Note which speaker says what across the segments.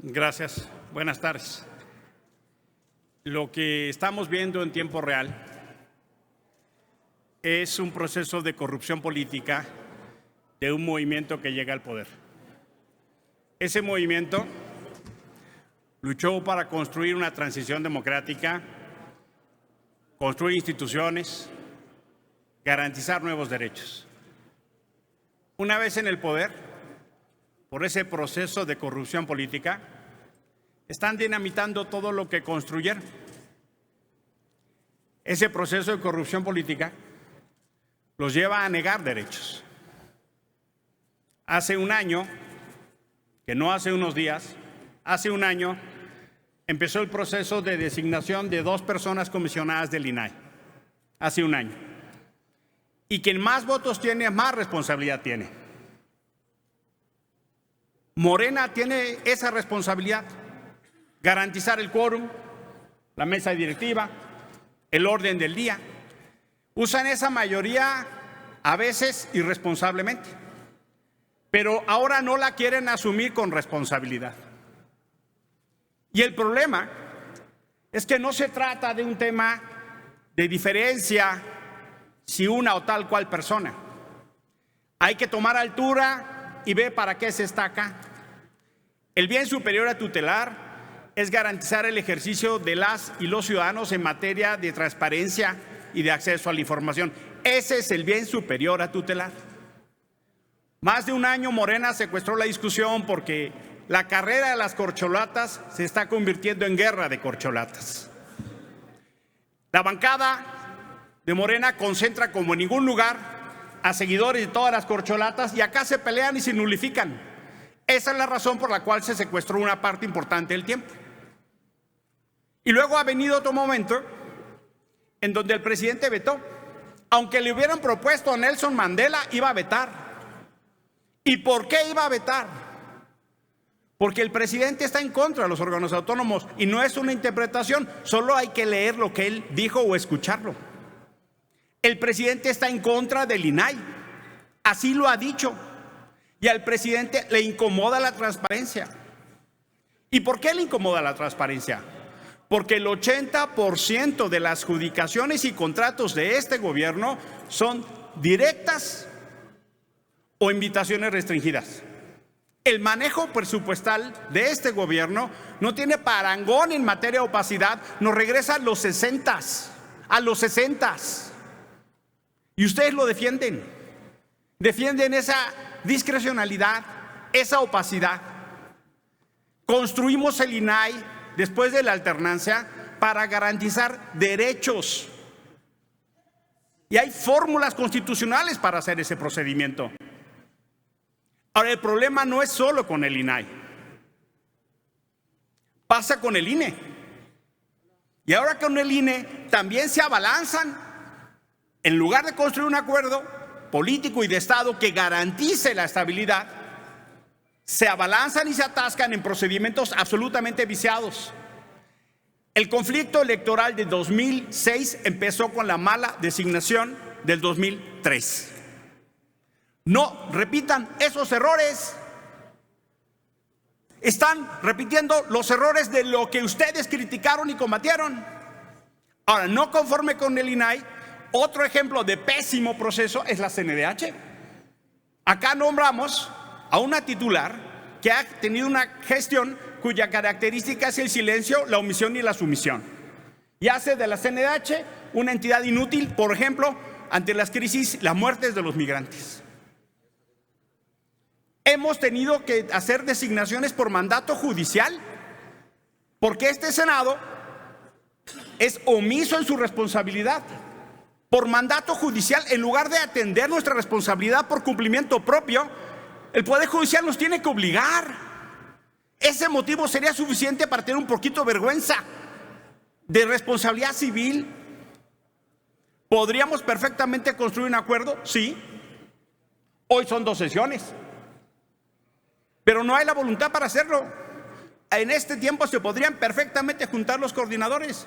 Speaker 1: Gracias. Buenas tardes. Lo que estamos viendo en tiempo real es un proceso de corrupción política de un movimiento que llega al poder. Ese movimiento luchó para construir una transición democrática, construir instituciones, garantizar nuevos derechos. Una vez en el poder, por ese proceso de corrupción política, están dinamitando todo lo que construyeron. Ese proceso de corrupción política los lleva a negar derechos. Hace un año, que no hace unos días, hace un año empezó el proceso de designación de 2 personas comisionadas del INAI. Hace un año. Y quien más votos tiene, más responsabilidad tiene. Morena tiene esa responsabilidad, garantizar el quórum, la mesa directiva, el orden del día. Usan esa mayoría a veces irresponsablemente, pero ahora no la quieren asumir con responsabilidad. Y el problema es que no se trata de un tema de diferencia si una o tal cual persona. Hay que tomar altura y ver para qué se está acá. El bien superior a tutelar es garantizar el ejercicio de las y los ciudadanos en materia de transparencia y de acceso a la información. Ese es el bien superior a tutelar. Más de un año Morena secuestró la discusión porque la carrera de las corcholatas se está convirtiendo en guerra de corcholatas. La bancada de Morena concentra como en ningún lugar a seguidores de todas las corcholatas y acá se pelean y se nulifican. Esa es la razón por la cual se secuestró una parte importante del tiempo. Y luego ha venido otro momento en donde el presidente vetó. Aunque le hubieran propuesto a Nelson Mandela, iba a vetar. ¿Y por qué iba a vetar? Porque el presidente está en contra de los órganos autónomos y no es una interpretación, solo hay que leer lo que él dijo o escucharlo. El presidente está en contra del INAI, así lo ha dicho. Y al presidente le incomoda la transparencia. ¿Y por qué le incomoda la transparencia? Porque el 80% de las adjudicaciones y contratos de este gobierno son directas o invitaciones restringidas. El manejo presupuestal de este gobierno no tiene parangón en materia de opacidad, nos regresa a los 60s, y ustedes lo defienden. Defienden esa discrecionalidad, esa opacidad. Construimos el INAI después de la alternancia para garantizar derechos. Y hay fórmulas constitucionales para hacer ese procedimiento. Ahora, el problema no es solo con el INAI. Pasa con el INE. Y ahora con el INE también se abalanzan. En lugar de construir un acuerdo político y de Estado que garantice la estabilidad, se abalanzan y se atascan en procedimientos absolutamente viciados. El conflicto electoral de 2006 empezó con la mala designación del 2003. No repitan esos errores. Están repitiendo los errores de lo que ustedes criticaron y combatieron. Ahora, no conforme con el INAI, otro ejemplo de pésimo proceso es la CNDH. Acá nombramos a una titular que ha tenido una gestión cuya característica es el silencio, la omisión y la sumisión. Y hace de la CNDH una entidad inútil, por ejemplo, ante las crisis, las muertes de los migrantes. Hemos tenido que hacer designaciones por mandato judicial porque este Senado es omiso en su responsabilidad. Por mandato judicial, en lugar de atender nuestra responsabilidad por cumplimiento propio, el Poder Judicial nos tiene que obligar. Ese motivo sería suficiente para tener un poquito de vergüenza, de responsabilidad civil. ¿Podríamos perfectamente construir un acuerdo? Sí. Hoy son 2 sesiones. Pero no hay la voluntad para hacerlo. En este tiempo se podrían perfectamente juntar los coordinadores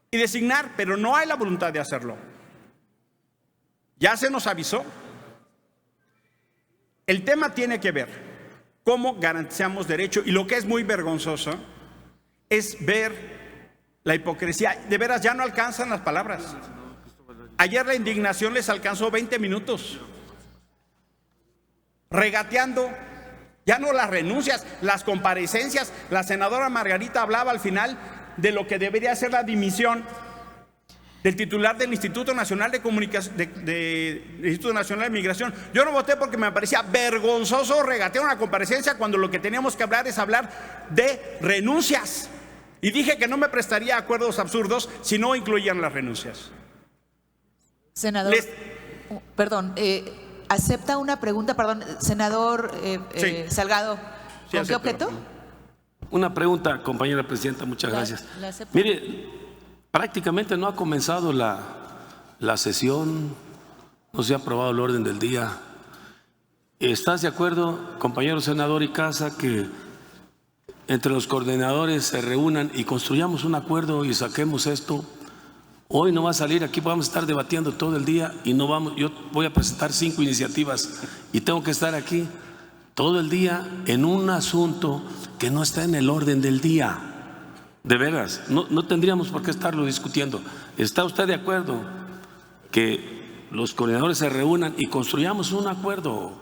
Speaker 1: y designar, pero no hay la voluntad de hacerlo. Ya se nos avisó. El tema tiene que ver cómo garantizamos derecho. Y lo que es muy vergonzoso es ver la hipocresía. De veras, ya no alcanzan las palabras. Ayer la indignación les alcanzó 20 minutos. Regateando, ya no las renuncias, las comparecencias. La senadora Margarita hablaba al final de lo que debería ser la dimisión del titular del Instituto Nacional de Comunicación, del Instituto Nacional de Migración. Yo no voté porque me parecía vergonzoso regatear una comparecencia cuando lo que teníamos que hablar es hablar de renuncias. Y dije que no me prestaría a acuerdos absurdos si no incluían las renuncias.
Speaker 2: Senador, perdón, acepta una pregunta, perdón, senador
Speaker 1: Sí.
Speaker 2: Salgado.
Speaker 1: Sí,
Speaker 2: ¿Con qué objeto?
Speaker 3: Una pregunta, compañera presidenta, muchas gracias.
Speaker 2: la acepto.
Speaker 3: Mire, prácticamente no ha comenzado la sesión, no se ha aprobado el orden del día. ¿Estás de acuerdo, compañero senador Icaza, que entre los coordinadores se reúnan y construyamos un acuerdo y saquemos esto? Hoy no va a salir, aquí vamos a estar debatiendo todo el día y no vamos. Yo voy a presentar 5 iniciativas y tengo que estar aquí todo el día en un asunto que no está en el orden del día. De veras, no tendríamos por qué estarlo discutiendo. ¿Está usted de acuerdo que los coordinadores se reúnan y construyamos un acuerdo?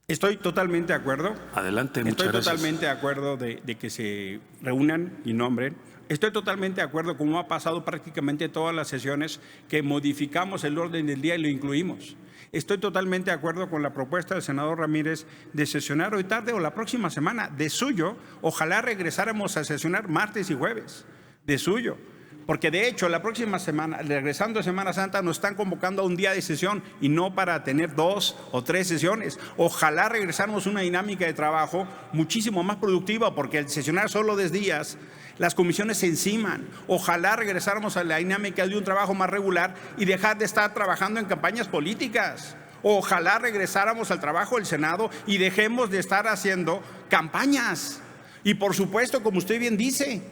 Speaker 1: Estoy totalmente de acuerdo.
Speaker 3: Adelante, muchas gracias.
Speaker 1: Estoy totalmente de acuerdo de que se reúnan y nombren. Estoy totalmente de acuerdo, como ha pasado prácticamente todas las sesiones, que modificamos el orden del día y lo incluimos. Estoy totalmente de acuerdo con la propuesta del senador Ramírez de sesionar hoy tarde o la próxima semana. De suyo, ojalá regresáramos a sesionar martes y jueves. De suyo. Porque de hecho, la próxima semana, regresando a Semana Santa, nos están convocando a un día de sesión y no para tener 2 o 3 sesiones. Ojalá regresáramos a una dinámica de trabajo muchísimo más productiva, porque el sesionar solo 10 días, las comisiones se enciman. Ojalá regresáramos a la dinámica de un trabajo más regular y dejar de estar trabajando en campañas políticas. Ojalá regresáramos al trabajo del Senado y dejemos de estar haciendo campañas. Y por supuesto, como usted bien dice,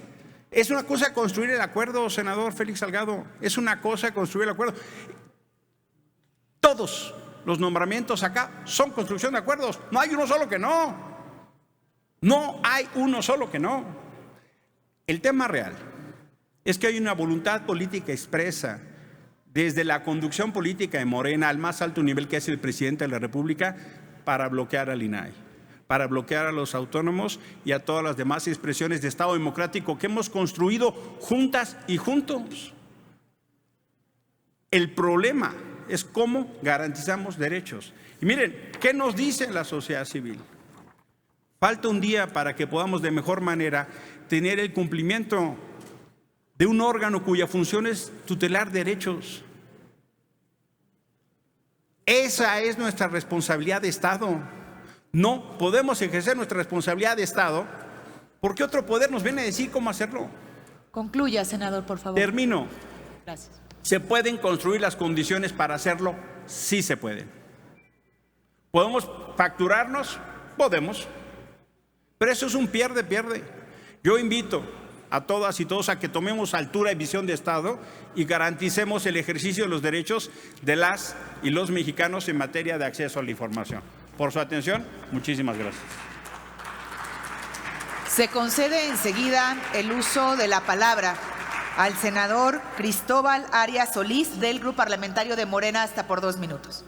Speaker 1: es una cosa construir el acuerdo, senador Félix Salgado. Es una cosa construir el acuerdo. Todos los nombramientos acá son construcción de acuerdos. No hay uno solo que no. No hay uno solo que no. El tema real es que hay una voluntad política expresa desde la conducción política de Morena al más alto nivel, que es el presidente de la República, para bloquear al INAI, para bloquear a los autónomos y a todas las demás expresiones de Estado democrático que hemos construido juntas y juntos. El problema es cómo garantizamos derechos. Y miren, ¿qué nos dice la sociedad civil? Falta un día para que podamos de mejor manera tener el cumplimiento de un órgano cuya función es tutelar derechos. Esa es nuestra responsabilidad de Estado. No podemos ejercer nuestra responsabilidad de Estado porque otro poder nos viene a decir cómo hacerlo.
Speaker 2: Concluya, senador, por favor.
Speaker 1: Termino.
Speaker 2: Gracias.
Speaker 1: ¿Se pueden construir las condiciones para hacerlo? Sí se pueden. ¿Podemos facturarnos? Podemos. Pero eso es un pierde-pierde. Yo invito a todas y todos a que tomemos altura y visión de Estado y garanticemos el ejercicio de los derechos de las y los mexicanos en materia de acceso a la información. Por su atención, muchísimas gracias.
Speaker 2: Se concede enseguida el uso de la palabra al senador Cristóbal Arias Solís del Grupo Parlamentario de Morena, hasta por 2 minutos.